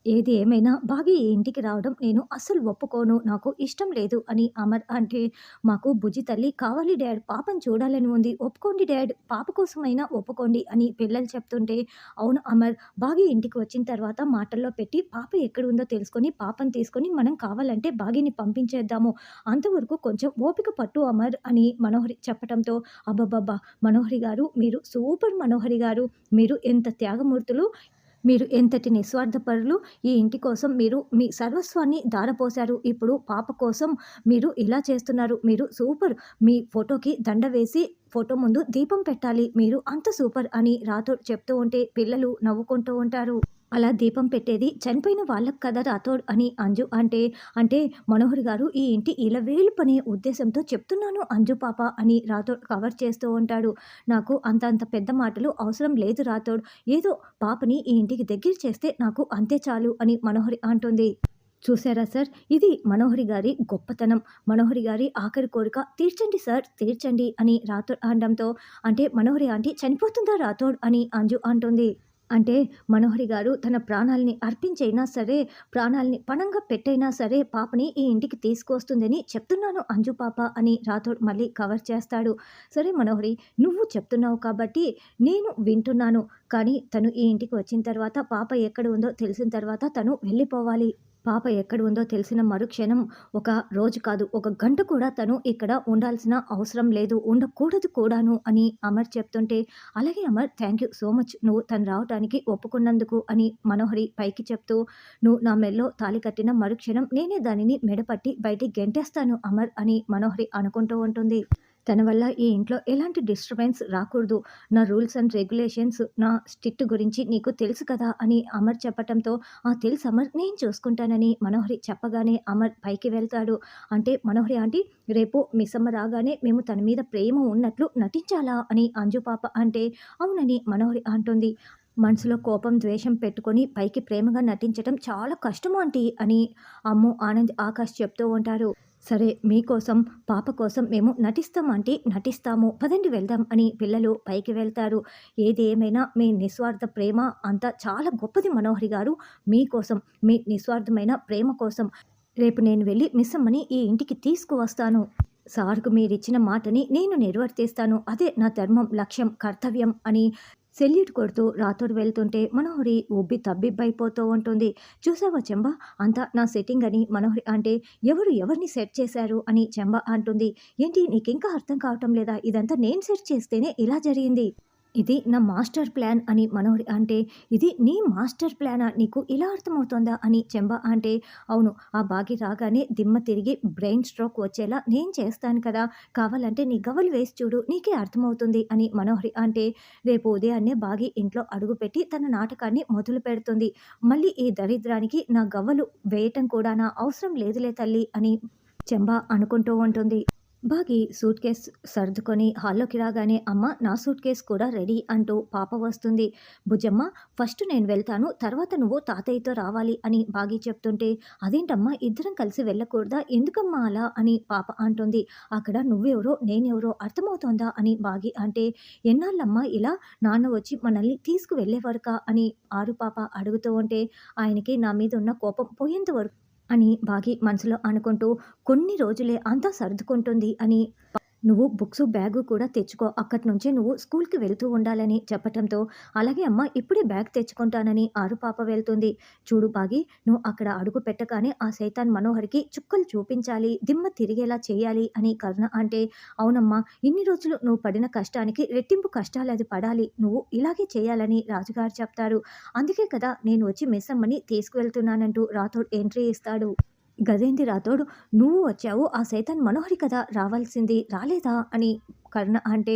ఏది ఏమైనా బాగి ఈ ఇంటికి రావడం నేను అస్సలు ఒప్పుకోను. నాకు ఇష్టం లేదు అని అమర్ అంటే, మాకు బుజ్జి తల్లి కావాలి డాడ్, పాపని చూడాలని ఉంది. ఒప్పుకోండి డాడ్, పాప కోసమైనా ఒప్పుకోండి అని పిల్లలు చెప్తుంటే, అవును అమర్, బాగి ఇంటికి వచ్చిన తర్వాత మాటల్లో పెట్టి పాప ఎక్కడుందో తెలుసుకొని, పాపని తీసుకొని మనం కావాలంటే బాగిని పంపించేద్దాము. అంతవరకు కొంచెం ఓపిక పట్టు అమర్ అని మనోహరి చెప్పటంతో, అబ్బబ్బబ్బా! మనోహరి గారు మీరు సూపర్ మనోహరి గారు. మీరు ఎంత త్యాగమూర్తులు. మీరు ఎంతటి నిస్వార్థపరులు. ఈ ఇంటి కోసం మీరు మీ సర్వస్వాన్ని ధారపోశారు. ఇప్పుడు పాప కోసం మీరు ఇలా చేస్తున్నారు. మీరు సూపర్. మీ ఫోటోకి దండ వేసి ఫోటో ముందు దీపం పెట్టాలి. మీరు అంత సూపర్ అని రాథోడ్ చెప్తూ ఉంటే పిల్లలు నవ్వుకుంటూ ఉంటారు. అలా దీపం పెట్టేది చనిపోయిన వాళ్ళకి కదా రాథోడ్ అని అంజు అంటే, అంటే మనోహర్ గారు ఈ ఇంటి ఇలవేల్పనే ఉద్దేశంతో చెప్తున్నాను అంజు పాప అని రాథోడ్ కవర్ చేస్తూ ఉంటాడు. నాకు అంత పెద్ద మాటలు అవసరం లేదు రాథోడ్. ఏదో పాపని ఈ ఇంటికి దగ్గర చేస్తే నాకు అంతే చాలు అని మనోహరి అంటుంది. చూసారా సార్, ఇది మనోహరి గారి గొప్పతనం. మనోహరి గారి ఆఖరి కోరిక తీర్చండి సార్, తీర్చండి అని రాథోడ్ అనడంతో, అంటే మనోహరి ఆంటీ చనిపోతుందా రాథోడ్ అని అంజు అంటుంది. అంటే మనోహరి గారు తన ప్రాణాల్ని అర్పించైనా సరే, ప్రాణాల్ని పణంగా పెట్టైనా సరే పాపని ఈ ఇంటికి తీసుకొస్తుందని చెప్తున్నాను అంజు పాప అని రాథోడ్ మళ్ళీ కవర్ చేస్తాడు. సరే మనోహరి, నువ్వు చెప్తున్నావు కాబట్టి నేను వింటున్నాను. కానీ తను ఈ ఇంటికి వచ్చిన తర్వాత పాప ఎక్కడ ఉందో తెలిసిన తర్వాత తను వెళ్ళిపోవాలి. పాప ఎక్కడ ఉందో తెలిసిన మరుక్షణం, ఒక రోజు కాదు, ఒక గంట కూడా తను ఇక్కడ ఉండాల్సిన అవసరం లేదు, ఉండకూడదు కూడాను అని అమర్ చెప్తుంటే, అలాగే Amar, thank you so much నువ్వు తను రావటానికి ఒప్పుకున్నందుకు అని మనోహరి పైకి చెప్తూ, నువ్వు నా మెడలో తాళి కట్టిన మరుక్షణం నేనే దానిని మెడపట్టి బయటికి గెంటేస్తాను అమర్ అని మనోహరి అనుకుంటూ ఉంటుంది. తన వల్ల ఈ ఇంట్లో ఎలాంటి డిస్టర్బెన్స్ రాకూడదు. నా రూల్స్ అండ్ రెగ్యులేషన్స్, నా స్ట్రిక్ట్ గురించి నీకు తెలుసు కదా అని అమర్ చెప్పటంతో, ఆ తెలుసు అమర్, నేను చూసుకుంటానని మనోహరి చెప్పగానే అమర్ పైకి వెళ్తాడు. అంటే మనోహరి ఆంటీ, రేపు మిస్సమ్మ రాగానే మేము తన మీద ప్రేమ ఉన్నట్లు నటించాలా అని అంజు పాప అంటే, అవునని మనోహరి అంటుంది. మనసులో కోపం ద్వేషం పెట్టుకొని పైకి ప్రేమగా నటించటం చాలా కష్టము ఆంటీ అని అమ్ము ఆనంద్ ఆకాష్ చెప్తూ ఉంటారు. సరే మీకోసం పాప కోసం మేము నటిస్తాం ఆంటీ, నటిస్తాము, పదండి వెళ్దాం అని పిల్లలు పైకి వెళ్తారు. ఏది ఏమైనా మీ నిస్వార్థ ప్రేమ అంతా చాలా గొప్పది మనోహరి గారు. మీకోసం, మీ నిస్వార్థమైన ప్రేమ కోసం రేపు నేను వెళ్ళి మిస్సమ్మని ఈ ఇంటికి తీసుకువస్తాను. సార్కు మీరిచ్చిన మాటని నేను నిర్వర్తిస్తాను. అదే నా ధర్మం, లక్ష్యం, కర్తవ్యం అని సెల్యూట్ కొడుతూ రాథోడ్ వెళ్తుంటే మనోహరి ఉబ్బి తబ్బిబ్బైపోతూ ఉంటుంది. చూసావా చెంబ, అంతా నా సెట్టింగ్ అని మనోహరి అంటే, ఎవరు ఎవరిని సెట్ చేశారు అని చెంబ అంటుంది. ఏంటి నీకింకా అర్థం కావటం లేదా, ఇదంతా నేను సెట్ చేస్తేనే ఇలా జరిగింది. ఇది నా మాస్టర్ ప్లాన్ అని మనోహరి అంటే, ఇది నీ మాస్టర్ ప్లానా, నీకు ఇలా అర్థమవుతోందా అని చెంబ అంటే, అవును, ఆ బాగి రాగానే దిమ్మ తిరిగి బ్రెయిన్ స్ట్రోక్ వచ్చేలా నేను చేస్తాను కదా, కావాలంటే నీ గవ్వలు వేసి చూడు, నీకే అర్థమవుతుంది అని మనోహరి అంటే, రేపు ఉదయాన్నే బాగి ఇంట్లో అడుగుపెట్టి తన నాటకాన్ని మొదలు పెడుతుంది. మళ్ళీ ఈ దరిద్రానికి నా గవ్వలు వేయటం కూడా నా అవసరం లేదులే తల్లి అని చెంబ అనుకుంటూ ఉంటుంది. బాగి సూట్ కేస్ సర్దుకొని హాల్లోకి రాగానే, అమ్మ నా సూట్ కేస్ కూడా రెడీ అంటూ పాప వస్తుంది. బుజ్జమ్మ, ఫస్ట్ నేను వెళ్తాను, తర్వాత నువ్వు తాతయ్యతో రావాలి అని బాగి చెప్తుంటే, అదేంటమ్మా ఇద్దరం కలిసి వెళ్ళకూడదా, ఎందుకమ్మా అలా అని పాప అంటుంది. అక్కడ నువ్వెవరో నేనెవరో అర్థమవుతోందా అని బాగి అంటే, ఎన్నాళ్ళమ్మా ఇలా, నాన్న వచ్చి మనల్ని తీసుకువెళ్ళేవరకా అని ఆరు పాప అడుగుతూ ఉంటే, ఆయనకి నా మీద ఉన్న కోపం పోయేంత వరకు అని బాగి మనసులో అనుకుంటూ, కొన్ని రోజులే అంతా సర్దుకుంటుంది అని, నువ్వు బుక్స్ బ్యాగు కూడా తెచ్చుకో, అక్కడి నుంచే నువ్వు స్కూల్కి వెళ్తూ ఉండాలని చెప్పటంతో, అలాగే అమ్మ ఇప్పుడే బ్యాగ్ తెచ్చుకుంటానని ఆరు పాప వెళ్తుంది. చూడు బాగి, నువ్వు అక్కడ అడుగు పెట్టగానే ఆ సైతాన్ మనోహరికి చుక్కలు చూపించాలి, దిమ్మ తిరిగేలా చేయాలి అని కరుణ అంటే, అవునమ్మా, ఇన్ని రోజులు నువ్వు పడిన కష్టానికి రెట్టింపు కష్టాలు అది పడాలి, నువ్వు ఇలాగే చేయాలని రాజుగారు చెప్తారు. అందుకే కదా నేను వచ్చి మిస్సమ్మని తీసుకువెళ్తున్నానంటూ రాథోడ్ ఎంట్రీ ఇస్తాడు. గదేంటి రాథోడ్, నువ్వు వచ్చావు, ఆ సైతాన్ మనోహరి కదా రావాల్సింది, రాలేదా అని కరుణ అంటే,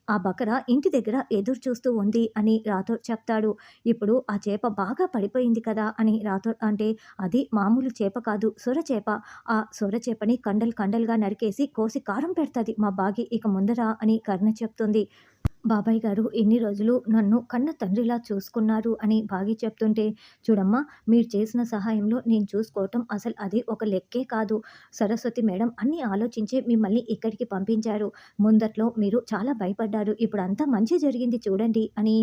ఆ బకర ఇంటి దగ్గర ఎదురు చూస్తూ ఉంది అని రాథోడ్ చెప్తాడు. ఇప్పుడు ఆ చేప బాగా పడిపోయింది కదా అని రాథోడ్ అంటే, అది మామూలు చేప కాదు, సొరచేప. ఆ సొరచేపని కండలు కండలుగా నరికేసి కోసి కారం పెడతది మా బాగి ఇక ముందర అని కరుణ చెప్తుంది. బాబాయ్ గారు ఇన్ని రోజులు నన్ను కన్న తండ్రిలా చూసుకున్నారు అని బాగి చెప్తుంటే, చూడమ్మా, మీరు చేసిన సహాయంలో నేను చూసుకోవటం అసలు అది ఒక లెక్కే కాదు. సరస్వతి మేడం అన్నీ ఆలోచించే మిమ్మల్ని ఇక్కడికి పంపించారు. ముందట్లో మీరు చాలా భయపడ్డారు, ఇప్పుడు అంతా మంచి జరిగింది చూడండి అని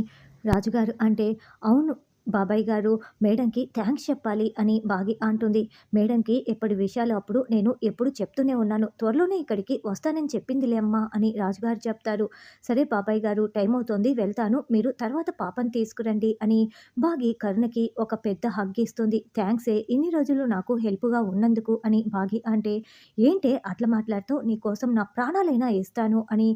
రాజుగారు అంటే, అవును బాబాయ్ గారు మేడంకి థ్యాంక్స్ చెప్పాలి అని బాగి అంటుంది. మేడంకి ఎప్పటి విషయాలు అప్పుడు నేను ఎప్పుడు చెప్తూనే ఉన్నాను. త్వరలోనే ఇక్కడికి వస్తానని చెప్పిందిలే అమ్మా అని రాజుగారు చెప్తారు. సరే బాబాయ్ గారు టైం అవుతోంది వెళ్తాను. మీరు తర్వాత పాపని తీసుకురండి అని బాగి కరుణకి ఒక పెద్ద హగ్ ఇస్తుంది. థ్యాంక్సే ఇన్ని రోజులు నాకు హెల్ప్‌గా ఉన్నందుకు అని బాగి అంటే, ఏంటే అట్లా మాట్లాడుతావు? నీకోసం నా ప్రాణాలైనా ఇస్తాను అని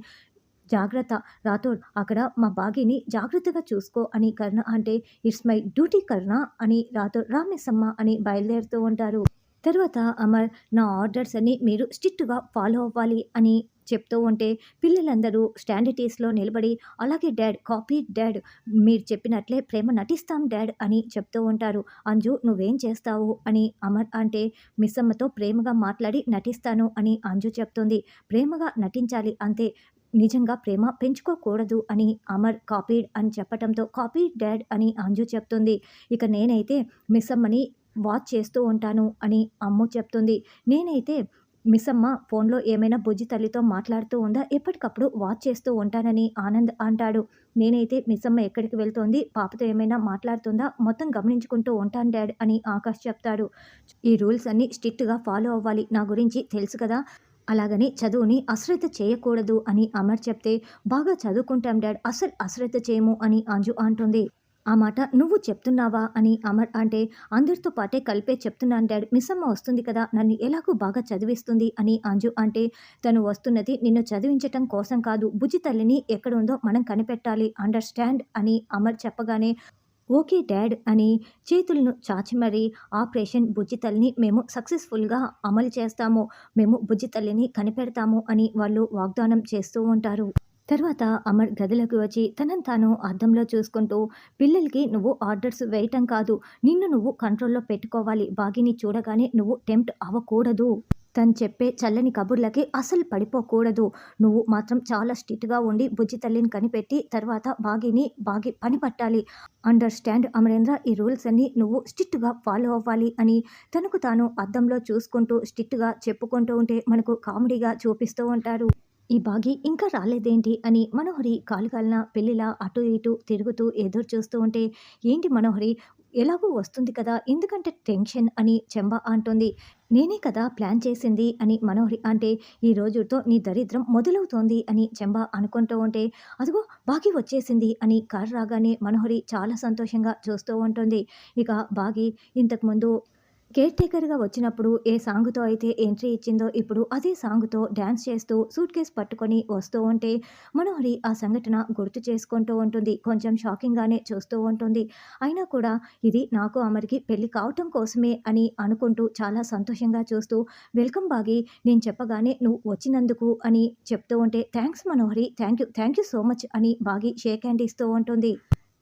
జాగ్రత్త రాథోడ్ అక్కడ మా బాగిని జాగ్రత్తగా చూసుకో అని కరుణ అంటే ఇట్స్ మై డ్యూటీ కరుణ అని రాథోడ్ రామేశమ్మ అని బయలుదేరుతూ ఉంటారు. తర్వాత అమర్ నా ఆర్డర్స్ అన్ని మీరు స్ట్రిక్ట్‌గా ఫాలో అవ్వాలి అని చెప్తూ ఉంటే పిల్లలందరూ స్టాండిటీస్‌లో నిలబడి అలాగే డాడ్ కాపీ డాడ్ మీరు చెప్పినట్లే ప్రేమ నటిస్తాం డాడ్ అని చెప్తూ ఉంటారు. అంజు నువ్వేం చేస్తావు అని అమర్ అంటే మిస్సమ్మతో ప్రేమగా మాట్లాడి నటిస్తాను అని అంజు చెప్తుంది. ప్రేమగా నటించాలి అంతే. నిజంగా ప్రేమ పెంచుకోకూడదు అని అమర్ కాపీడ్ అని చెప్పటంతో కాపీడ్ డాడ్ అని అంజు చెప్తుంది. ఇక నేనైతే మిస్సమ్మని వాచ్ చేస్తూ ఉంటాను అని అమ్ము చెప్తుంది. నేనైతే మిస్సమ్మ ఫోన్లో ఏమైనా బుజ్జి తల్లితో మాట్లాడుతూ ఉందా ఎప్పటికప్పుడు వాచ్ చేస్తూ ఉంటానని ఆనంద్ అంటాడు. నేనైతే మిస్సమ్మ ఎక్కడికి వెళ్తోంది పాపతో ఏమైనా మాట్లాడుతుందా మొత్తం గమనించుకుంటూ ఉంటాను డాడ్ అని ఆకాష్ చెప్తాడు. ఈ రూల్స్ అన్నీ స్ట్రిక్ట్‌గా ఫాలో అవ్వాలి. నా గురించి తెలుసు కదా! అలాగని చదువుని అశ్రద్ధ చేయకూడదు అని అమర్ చెప్తే బాగా చదువుకుంటాం డాడ్ అసలు అశ్రద్ధ చేయము అని అంజు అంటుంది. ఆ మాట నువ్వు చెప్తున్నావా అని అమర్ అంటే అందరితో పాటే కలిపే చెప్తున్నాను డాడ్ మిస్సమ్మ వస్తుంది కదా నన్ను ఎలాగో బాగా చదివిస్తుంది అని అంజు అంటే తను వస్తున్నది నిన్ను చదివించటం కోసం కాదు బుజ్జి తల్లిని ఎక్కడుందో మనం కనిపెట్టాలి అండర్స్టాండ్ అని అమర్ చెప్పగానే ఓకే డాడ్ అని చేతులను చాచి మరీ ఆపరేషన్ బుజ్జి తల్లిని మేము సక్సెస్ఫుల్‌గా అమలు చేస్తాము. మేము బుజ్జి తల్లిని కనిపెడతాము అని వాళ్ళు వాగ్దానం చేస్తూ ఉంటారు. తర్వాత అమర్ గదిలోకి వచ్చి తనని తాను అద్దంలో చూసుకుంటూ పిల్లలకి నువ్వు ఆర్డర్స్ వేయటం కాదు నిన్ను నువ్వు కంట్రోల్‌లో పెట్టుకోవాలి. బాగిని చూడగానే నువ్వు టెంప్ట్ అవ్వకూడదు. తను చెప్పే చల్లని కబుర్లకి అసలు పడిపోకూడదు. నువ్వు మాత్రం చాలా స్ట్రిక్ట్‌గా ఉండి బుజ్జి తల్లిని కనిపెట్టి తర్వాత బాగి పని పట్టాలి. అండర్‌స్టాండ్ అమరేంద్ర ఈ రూల్స్ అన్నీ నువ్వు స్ట్రిక్ట్‌గా ఫాలో అవ్వాలి అని తనకు తాను అద్దంలో చూసుకుంటూ స్ట్రిక్ట్‌గా చెప్పుకుంటూ ఉంటే మనకు కామెడీగా చూపిస్తూ ఉంటారు. ఈ బాగి ఇంకా రాలేదేంటి అని మనోహరి కాలు కాలిన పెళ్ళిలా అటు ఇటు తిరుగుతూ ఎదురు చూస్తూ ఉంటే ఏంటి మనోహరి ఎలాగో వస్తుంది కదా ఎందుకంటే టెన్షన్ అని చెంబ అంటుంది. నేనే కదా ప్లాన్ చేసింది అని మనోహరి అంటే ఈ రోజుతో నీ దరిద్రం మొదలవుతోంది అని చెంబ అనుకుంటూ ఉంటే అదిగో బాగి వచ్చేసింది అని కారు రాగానే మనోహరి చాలా సంతోషంగా చూస్తూ ఉంటుంది. ఇక బాగి ఇంతకుముందు కేర్ టేకర్‌గా వచ్చినప్పుడు ఏ సాంగ్‌తో అయితే ఎంట్రీ ఇచ్చిందో ఇప్పుడు అదే సాంగ్‌తో డాన్స్ చేస్తూ సూట్‌కేస్ పట్టుకొని వస్తూ ఉంటే మనోహరి ఆ సంఘటన గుర్తు చేసుకుంటూ ఉంటుంది. కొంచెం షాకింగ్‌గానే చూస్తూ ఉంటుంది. అయినా కూడా ఇది నాకు అమర్‌కి పెళ్లి కావటం కోసమే అని అనుకుంటూ చాలా సంతోషంగా చూస్తూ వెల్కమ్ బాగి నేను చెప్పగానే నువ్వు వచ్చినందుకు అని చెప్తూ ఉంటే thanks Manohari thank you so much అని బాగి షేక్ హ్యాండ్ ఇస్తూ ఉంటుంది.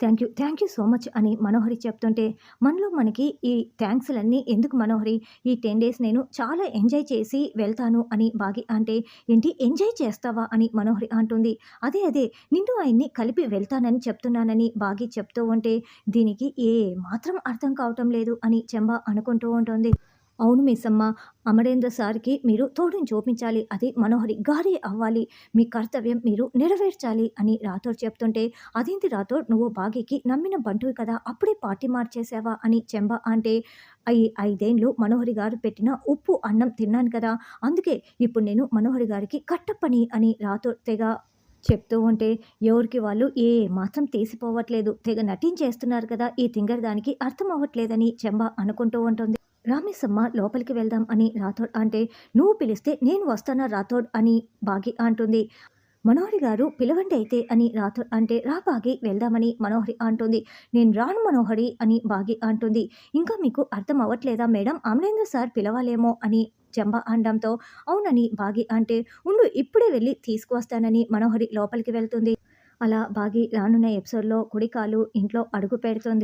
థ్యాంక్ యూ సో మచ్ అని మనోహరి చెప్తుంటే మనలో మనకి ఈ థ్యాంక్స్‌లన్నీ ఎందుకు మనోహరి ఈ 10 డేస్ నేను చాలా ఎంజాయ్ చేసి వెళ్తాను అని బాగి అంటే ఏంటి ఎంజాయ్ చేస్తావా అని మనోహరి అంటుంది. అదే నిన్ను ఆయన్ని కలిపి వెళ్తానని చెప్తున్నానని బాగి చెప్తూ ఉంటే దీనికి ఏ మాత్రం అర్థం కావటం లేదు అని చెంబ అనుకుంటూ ఉంటుంది. అవును మిస్సమ్మ అమరేంద్ర సార్‌కి మీరు తోడుని చూపించాలి. అది మనోహరి గారే అవ్వాలి. మీ కర్తవ్యం మీరు నెరవేర్చాలి అని రాథోడ్ చెప్తుంటే అదేంటి రాథోడ్ నువ్వు బాగీకి నమ్మిన బంటువి కదా అప్పుడే పార్టీ మార్చేసావా అని చెంబ అంటే 5 మనోహరి గారు పెట్టిన ఉప్పు అన్నం తిన్నాను కదా అందుకే ఇప్పుడు నేను మనోహరి గారికి కట్టప్పని అని రాథోడ్ తెగ చెప్తూ ఉంటే ఎవరికి వాళ్ళు ఏ మాత్రం తీసిపోవట్లేదు. తెగ నటించేస్తున్నారు కదా ఈ తింగర్ దానికి అర్థం అవ్వట్లేదని చెంబ అనుకుంటూ ఉంటుంది. రామేశమ్మ లోపలికి వెళ్దాం అని రాథోడ్ అంటే నువ్వు పిలిస్తే నేను వస్తానా రాథోడ్ అని బాగి అంటుంది. మనోహరి గారు పిలవండి అయితే అని రాథోడ్ అంటే రా బాగి వెళ్దామని మనోహరి అంటుంది. నేను రాను మనోహరి అని బాగి అంటుంది. ఇంకా మీకు అర్థం అవ్వట్లేదా మేడం అమరేంద్ర సార్ పిలవాలేమో అని చెంబ అనడంతో అవునని బాగి అంటే ఉండు ఇప్పుడే వెళ్ళి తీసుకువస్తానని మనోహరి లోపలికి వెళ్తుంది. అలా బాగి రానున్న ఎపిసోడ్లో కుడికాలు ఇంట్లో అడుగు పెడుతుంది.